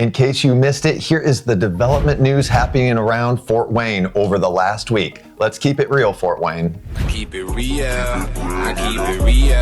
In case you missed it, here is the development news happening around Fort Wayne over the last week. Let's keep it real, Fort Wayne. Keep it real, I keep it real,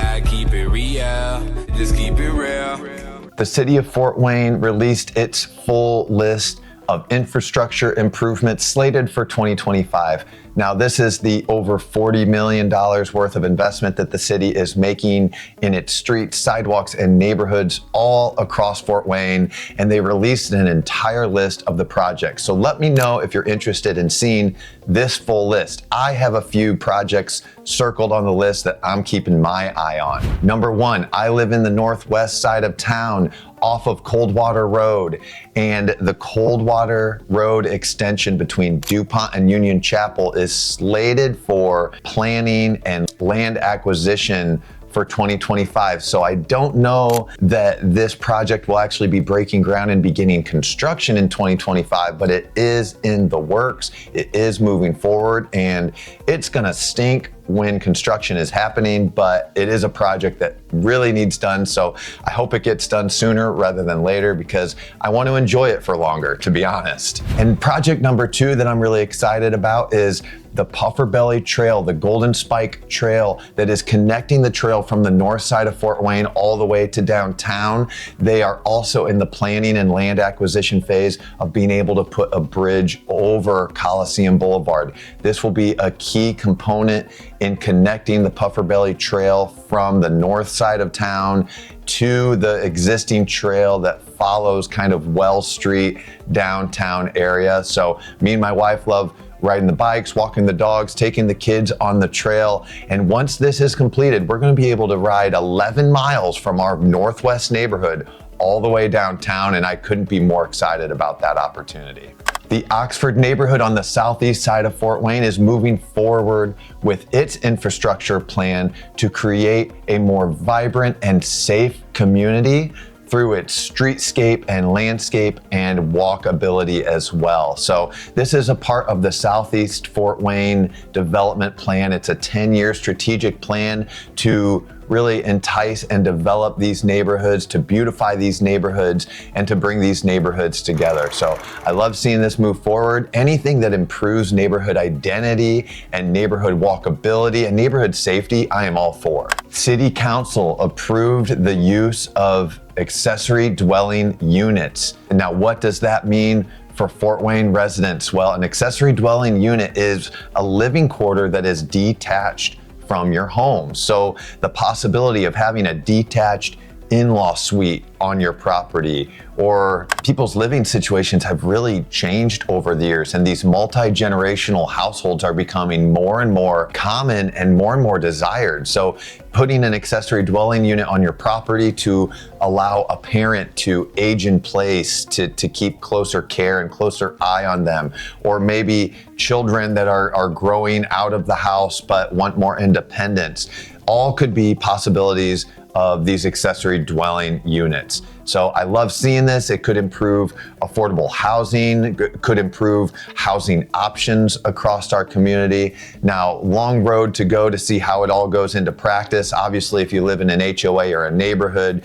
I keep it real, just keep it real. The city of Fort Wayne released its full list of infrastructure improvements slated for 2025. Now, this is the over $40 million worth of investment that the city is making in its streets, sidewalks, and neighborhoods all across Fort Wayne, and they released an entire list of the projects. So let me know if you're interested in seeing this full list. I have a few projects circled on the list that I'm keeping my eye on. Number one, I live in the northwest side of town off of Coldwater Road, and the Coldwater Road extension between DuPont and Union Chapel is slated for planning and land acquisition for 2025. So I don't know that this project will actually be breaking ground and beginning construction in 2025, but it is in the works. It is moving forward, and it's gonna stink when construction is happening, but it is a project that really needs done. So I hope it gets done sooner rather than later, because I want to enjoy it for longer, to be honest. And project number two that I'm really excited about is the Pufferbelly Trail, the Golden Spike Trail that is connecting the trail from the north side of Fort Wayne all the way to downtown. They are also in the planning and land acquisition phase of being able to put a bridge over Coliseum Blvd. This will be a key component in connecting the Pufferbelly Trail from the north side of town to the existing trail that follows kind of Wells Street downtown area. So me and my wife love riding the bikes, walking the dogs, taking the kids on the trail. And once this is completed, we're going to be able to ride 11 miles from our northwest neighborhood all the way downtown, and I couldn't be more excited about that opportunity. The Oxford neighborhood on the southeast side of Fort Wayne is moving forward with its infrastructure plan to create a more vibrant and safe community through its streetscape and landscape and walkability as well. So this is a part of the Southeast Fort Wayne development plan. It's a 10-year strategic plan to really entice and develop these neighborhoods, to beautify these neighborhoods, and to bring these neighborhoods together. So I love seeing this move forward. Anything that improves neighborhood identity and neighborhood walkability and neighborhood safety, I am all for. City Council approved the use of accessory dwelling units. Now, what does that mean for Fort Wayne residents? Well, an accessory dwelling unit is a living quarter that is detached from your home. So the possibility of having a detached in-law suite on your property, or people's living situations have really changed over the years, and these multi-generational households are becoming more and more common and more desired. So putting an accessory dwelling unit on your property to allow a parent to age in place, to keep closer care and closer eye on them, or maybe children that are growing out of the house but want more independence, all could be possibilities of these accessory dwelling units. So I love seeing this. It could improve affordable housing, could improve housing options across our community. Now, long road to go to see how it all goes into practice. Obviously, if you live in an HOA or a neighborhood,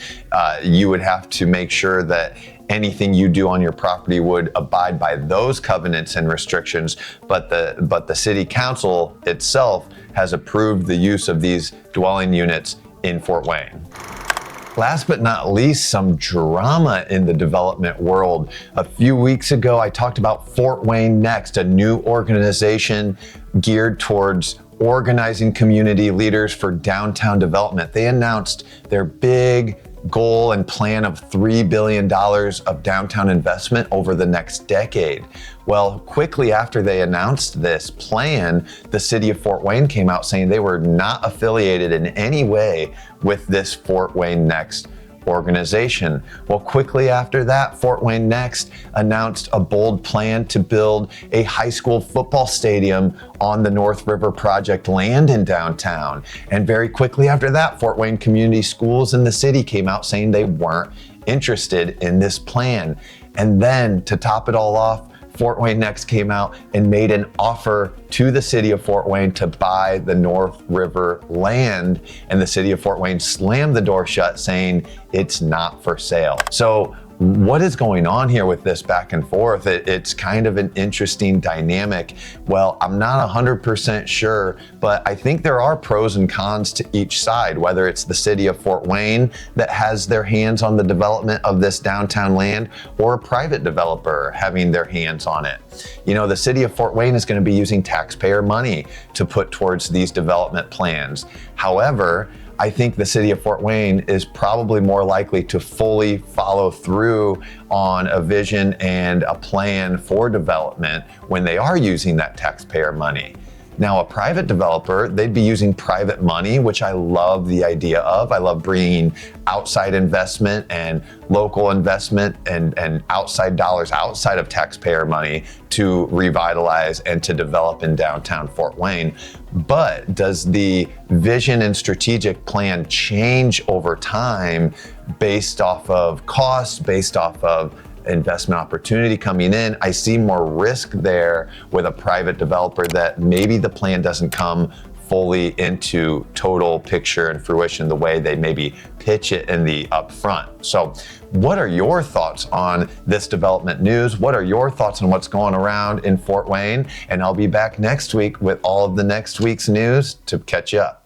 you would have to make sure that anything you do on your property would abide by those covenants and restrictions, but the city council itself has approved the use of these dwelling units in Fort Wayne. Last but not least, some drama in the development world. A few weeks ago, I talked about Fort Wayne Next, a new organization geared towards organizing community leaders for downtown development. They announced their big goal and plan of $3 billion of downtown investment over the next decade. Well, quickly after they announced this plan, the city of Fort Wayne came out saying they were not affiliated in any way with this Fort Wayne Next organization. Well, quickly after that, Fort Wayne Next announced a bold plan to build a high school football stadium on the North River Project land in downtown. And very quickly after that, Fort Wayne Community Schools in the city came out saying they weren't interested in this plan. And then to top it all off, Fort Wayne Next came out and made an offer to the city of Fort Wayne to buy the North River land, and the city of Fort Wayne slammed the door shut saying it's not for sale. So what is going on here with this back and forth? It's kind of an interesting dynamic. Well, I'm not 100% sure, but I think there are pros and cons to each side, whether it's the city of Fort Wayne that has their hands on the development of this downtown land or a private developer having their hands on it. You know, the city of Fort Wayne is going to be using taxpayer money to put towards these development plans. However, I think the city of Fort Wayne is probably more likely to fully follow through on a vision and a plan for development when they are using that taxpayer money. Now, a private developer, they'd be using private money, which I love the idea of. I love bringing outside investment and local investment and outside dollars outside of taxpayer money to revitalize and to develop in downtown Fort Wayne. But does the vision and strategic plan change over time based off of costs, based off of investment opportunity coming in? I see more risk there with a private developer that maybe the plan doesn't come fully into total picture and fruition the way they maybe pitch it in the upfront. So what are your thoughts on this development news? What are your thoughts on what's going around in Fort Wayne? And I'll be back next week with all of the next week's news to catch you up.